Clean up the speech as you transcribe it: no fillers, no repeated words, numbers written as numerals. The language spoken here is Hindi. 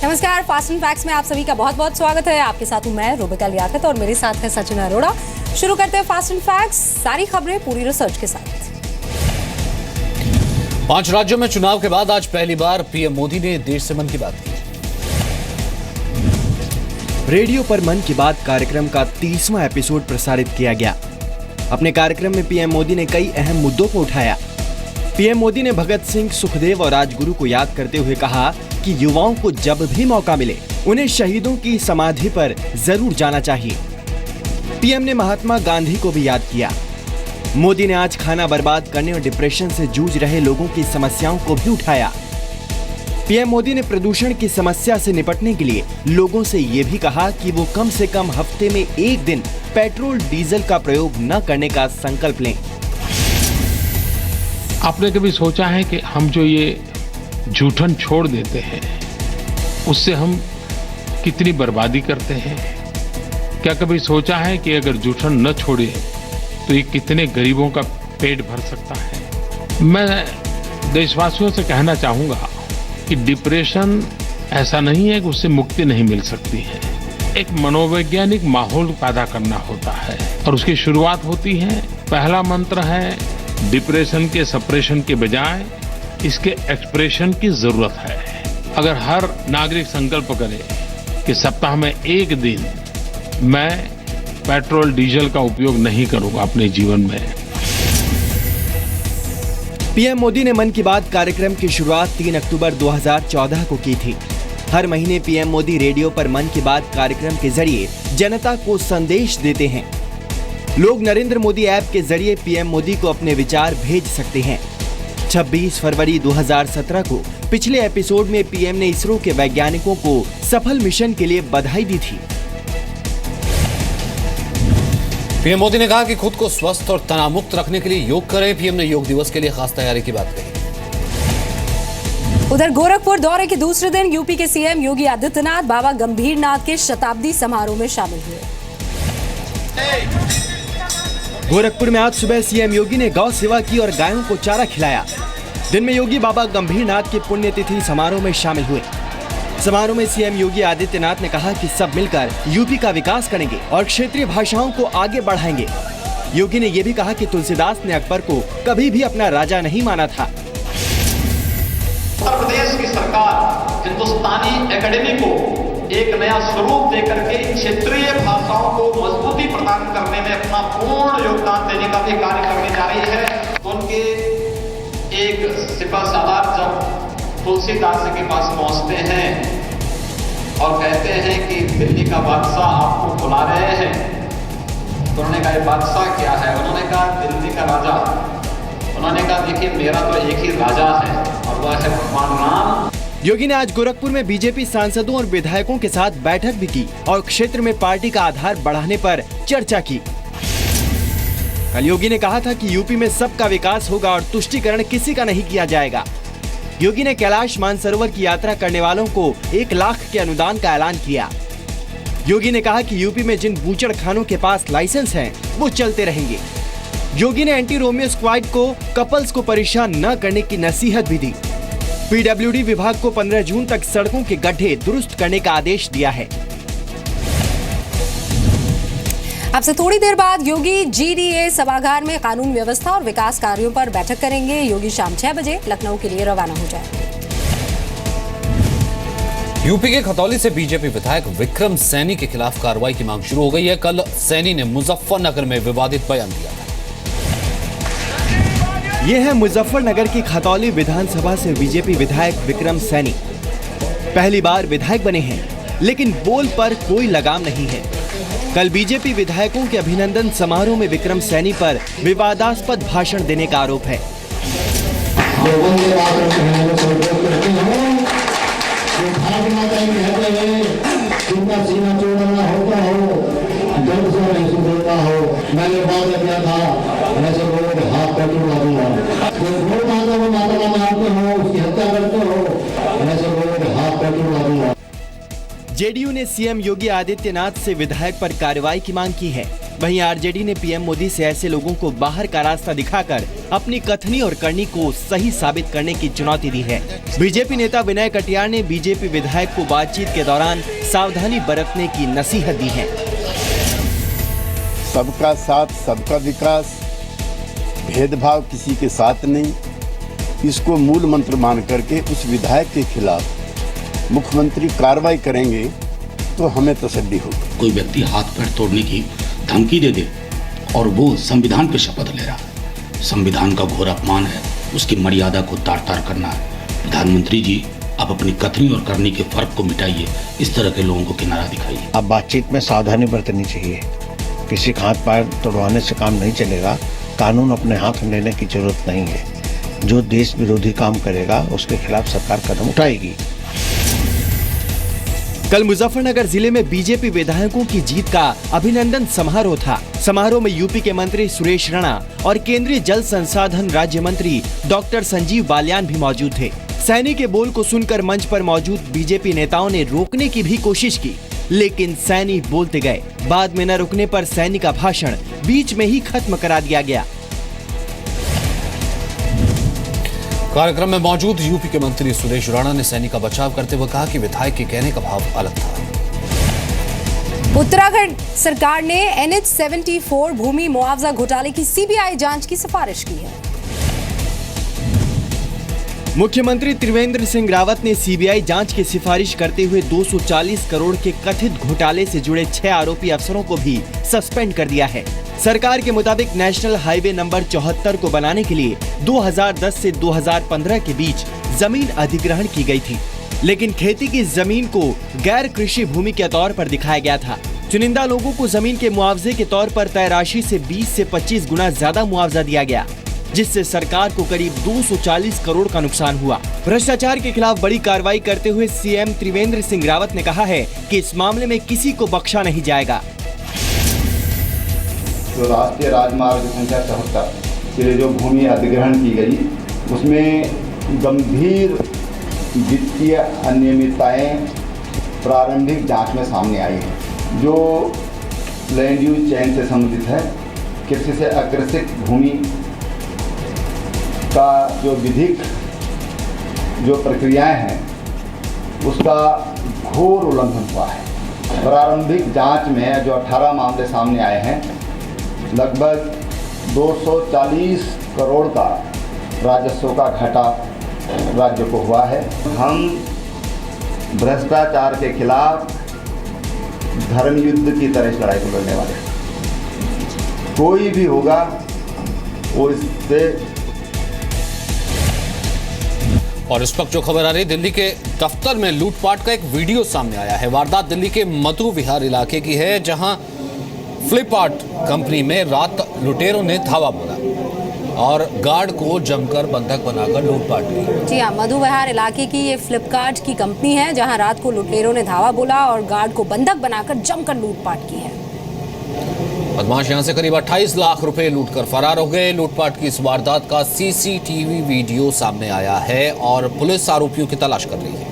नमस्कार, फास्ट एंड फैक्ट्स में आप सभी का बहुत बहुत स्वागत है। आपके साथ हूं मैं रुबिका लियाकत और मेरे साथ है सचिन अरोड़ा। शुरू करते हैं फास्ट एंड फैक्ट्स, सारी खबरें पूरी रिसर्च के साथ। 5 राज्यों में चुनाव के बाद आज पहली बार पीएम मोदी ने देश से मन की बात की। रेडियो पर मन की बात कार्यक्रम का 30वां एपिसोड प्रसारित किया गया। अपने कार्यक्रम में पीएम मोदी ने कई अहम मुद्दों को उठाया। पीएम मोदी ने भगत सिंह, सुखदेव और राजगुरु को याद करते हुए कहा कि युवाओं को जब भी मौका मिले उन्हें शहीदों की समाधि पर जरूर जाना चाहिए। पीएम ने महात्मा गांधी को भी याद किया। मोदी ने आज खाना बर्बाद करने और डिप्रेशन से जूझ रहे लोगों की समस्याओं को भी उठाया। पीएम मोदी ने प्रदूषण की समस्या से निपटने के लिए लोगों से ये भी कहा कि वो कम से कम हफ्ते में एक दिन पेट्रोल डीजल का प्रयोग न करने का संकल्प लें। आपने कभी सोचा है कि हम जो ये जूठन छोड़ देते हैं उससे हम कितनी बर्बादी करते हैं? क्या कभी सोचा है कि अगर जूठन न छोड़े तो ये कितने गरीबों का पेट भर सकता है? मैं देशवासियों से कहना चाहूंगा कि डिप्रेशन ऐसा नहीं है कि उससे मुक्ति नहीं मिल सकती है। एक मनोवैज्ञानिक माहौल पैदा करना होता है और उसकी शुरुआत होती है, पहला मंत्र है डिप्रेशन के सप्रेशन के बजाय इसके एक्सप्रेशन की जरूरत है। अगर हर नागरिक संकल्प करे कि सप्ताह में एक दिन मैं पेट्रोल डीजल का उपयोग नहीं करूंगा अपने जीवन में। पीएम मोदी ने मन की बात कार्यक्रम की शुरुआत 3 अक्टूबर 2014 को की थी। हर महीने पीएम मोदी रेडियो पर मन की बात कार्यक्रम के जरिए जनता को संदेश देते हैं। लोग नरेंद्र मोदी ऐप के जरिए पीएम मोदी को अपने विचार भेज सकते हैं। 26 फरवरी 2017 को पिछले एपिसोड में पीएम ने इसरो के वैज्ञानिकों को सफल मिशन के लिए बधाई दी थी। पीएम मोदी ने कहा कि खुद को स्वस्थ और तनाव मुक्त रखने के लिए योग करें। पीएम ने योग दिवस के लिए खास तैयारी की बात कही। उधर गोरखपुर दौरे के दूसरे दिन यूपी के सीएम योगी आदित्यनाथ बाबा गंभीरनाथ के शताब्दी समारोह में शामिल हुए। गोरखपुर में आज सुबह सीएम योगी ने गौ सेवा की और गायों को चारा खिलाया। दिन में योगी बाबा गंभीरनाथ की पुण्यतिथि समारोह में शामिल हुए। समारोह में सीएम योगी आदित्यनाथ ने कहा कि सब मिलकर यूपी का विकास करेंगे और क्षेत्रीय भाषाओं को आगे बढ़ाएंगे। योगी ने यह भी कहा कि तुलसीदास ने अकबर को कभी भी अपना राजा नहीं माना था। उत्तर प्रदेश की सरकार हिंदुस्तानी एकेडमी को एक नया स्वरूप देकर के क्षेत्रीय भाषाओं को मजबूती प्रदान करने में अपना पूर्ण योगदान देने का भी कार्य करने जा रही है। उनके एक सिपहसालार जब तुलसीदास के पास पहुंचते हैं और कहते हैं कि दिल्ली का बादशाह आपको बुला रहे हैं, तो उन्होंने कहा बादशाह क्या है? उन्होंने कहा दिल्ली का राजा। उन्होंने कहा देखिए मेरा तो एक ही राजा है और वह है भगवान राम। योगी ने आज गोरखपुर में बीजेपी सांसदों और विधायकों के साथ बैठक भी की और क्षेत्र में पार्टी का आधार बढ़ाने पर चर्चा की। कल योगी ने कहा था कि यूपी में सबका विकास होगा और तुष्टीकरण किसी का नहीं किया जाएगा। योगी ने कैलाश मानसरोवर की यात्रा करने वालों को 1 लाख के अनुदान का ऐलान किया। योगी ने कहा कि यूपी में जिन बूचड़ खानों के पास लाइसेंस हैं, वो चलते रहेंगे। योगी ने एंटी रोमियो स्क्वाड को कपल्स को परेशान न करने की नसीहत भी दी। पीडब्ल्यूडी विभाग को 15 जून तक सड़कों के गड्ढे दुरुस्त करने का आदेश दिया है। अब से थोड़ी देर बाद योगी जीडीए सभागार में कानून व्यवस्था और विकास कार्यों पर बैठक करेंगे। योगी शाम 6 बजे लखनऊ के लिए रवाना हो जाएंगे। यूपी के खतौली से बीजेपी विधायक विक्रम सैनी के खिलाफ कार्रवाई की मांग शुरू हो गई है। कल सैनी ने मुजफ्फरनगर में विवादित बयान दिया था। ये है मुजफ्फरनगर की खतौली विधानसभा से बीजेपी विधायक विक्रम सैनी। पहली बार विधायक बने हैं, लेकिन बोल पर कोई लगाम नहीं है। कल बीजेपी विधायकों के अभिनंदन समारोह में विक्रम सैनी पर विवादास्पद भाषण देने का आरोप है। मैंने वादा किया था ऐसे लोगों के हाथ पर टूटा दूंगा। माता मारते हो, उसकी हत्या करते हो, ऐसे लोगों के हाथ पर टूटा दूंगा। जेडीयू ने सीएम योगी आदित्यनाथ से विधायक पर कार्रवाई की मांग की है। वहीं आरजेडी ने पीएम मोदी से ऐसे लोगों को बाहर का रास्ता दिखाकर अपनी कथनी और करनी को सही साबित करने की चुनौती दी है। बीजेपी नेता विनय कटियार ने बीजेपी विधायक को बातचीत के दौरान सावधानी बरतने की नसीहत दी है। सबका साथ, सबका विकास, भेदभाव किसी के साथ नहीं, इसको मूल मंत्र मान करके उस विधायक के खिलाफ मुख्यमंत्री कार्रवाई करेंगे तो हमें तसल्ली होगी। कोई व्यक्ति हाथ पैर तोड़ने की धमकी दे दे और वो संविधान पे शपथ ले रहा है, संविधान का घोर अपमान है, उसकी मर्यादा को तार तार करना है। प्रधानमंत्री जी, आप अपनी कथनी और करनी के फर्क को मिटाइए, इस तरह के लोगों को किनारा दिखाइए। अब बातचीत में सावधानी बरतनी चाहिए, किसी का हाथ पैर तोड़वाने से काम नहीं चलेगा। कानून अपने हाथ में लेने की जरूरत नहीं है। जो देश विरोधी काम करेगा उसके खिलाफ सरकार कदम उठाएगी। कल मुजफ्फरनगर जिले में बीजेपी विधायकों की जीत का अभिनंदन समारोह था। समारोह में यूपी के मंत्री सुरेश राणा और केंद्रीय जल संसाधन राज्य मंत्री डॉक्टर संजीव बालियान भी मौजूद थे। सैनी के बोल को सुनकर मंच पर मौजूद बीजेपी नेताओं ने रोकने की भी कोशिश की, लेकिन सैनी बोलते गए। बाद में न रुकने पर सैनी का भाषण बीच में ही खत्म करा दिया गया। कार्यक्रम में मौजूद यूपी के मंत्री सुरेश राणा ने सैनी का बचाव करते हुए कहा कि विधायक के कहने का भाव अलग था। उत्तराखंड सरकार ने NH 74 भूमि मुआवजा घोटाले की CBI जांच की सिफारिश की है। मुख्यमंत्री त्रिवेंद्र सिंह रावत ने CBI जांच की सिफारिश करते हुए 240 करोड़ के कथित घोटाले से जुड़े 6 आरोपी अफसरों को भी सस्पेंड कर दिया है। सरकार के मुताबिक नेशनल हाईवे नंबर 74 को बनाने के लिए 2010 से 2015 के बीच जमीन अधिग्रहण की गई थी, लेकिन खेती की जमीन को गैर कृषि भूमि के तौर पर दिखाया गया था। चुनिंदा लोगों को जमीन के मुआवजे के तौर पर तय राशि से 20 से 25 गुना ज्यादा मुआवजा दिया गया, जिससे सरकार को करीब 240 करोड़ का नुकसान हुआ। भ्रष्टाचार के खिलाफ बड़ी कार्रवाई करते हुए सीएम त्रिवेंद्र सिंह रावत ने कहा है कि इस मामले में किसी को बख्शा नहीं जाएगा। जो राष्ट्रीय राजमार्ग संख्या 74 के लिए जो भूमि अधिग्रहण की गई, उसमें गंभीर वित्तीय अनियमितताएं प्रारंभिक जांच में सामने आई हैं, जो लैंड यूज चेन से संबंधित है। कृषि से अग्रसित भूमि का जो विधिक जो प्रक्रियाएं हैं, उसका घोर उल्लंघन हुआ है। प्रारंभिक जांच में जो 18 मामले सामने आए हैं, लगभग 240 करोड़ का राजस्व का घाटा राज्य को हुआ है। हम भ्रष्टाचार के खिलाफ धर्म युद्ध की तरह इस लड़ाई को लड़ने वाले हैं। कोई भी होगा वो इससे। और इस वक्त जो खबर आ रही है, दिल्ली के दफ्तर में लूटपाट का एक वीडियो सामने आया है। वारदात दिल्ली के मधु विहार इलाके की है, जहां फ्लिपकार्ट कंपनी में रात लुटेरों ने धावा बोला और गार्ड को जमकर बंधक बनाकर लूटपाट की। जी हाँ, मधु विहार इलाके की ये फ्लिपकार्ट की कंपनी है, जहां रात को लुटेरों ने धावा बोला और गार्ड को बंधक बनाकर जमकर लूटपाट की है। बदमाश यहां से करीब 28 लाख रुपए लूटकर फरार हो गए। लूटपाट की इस वारदात का CCTV वीडियो सामने आया है और पुलिस आरोपियों की तलाश कर रही है।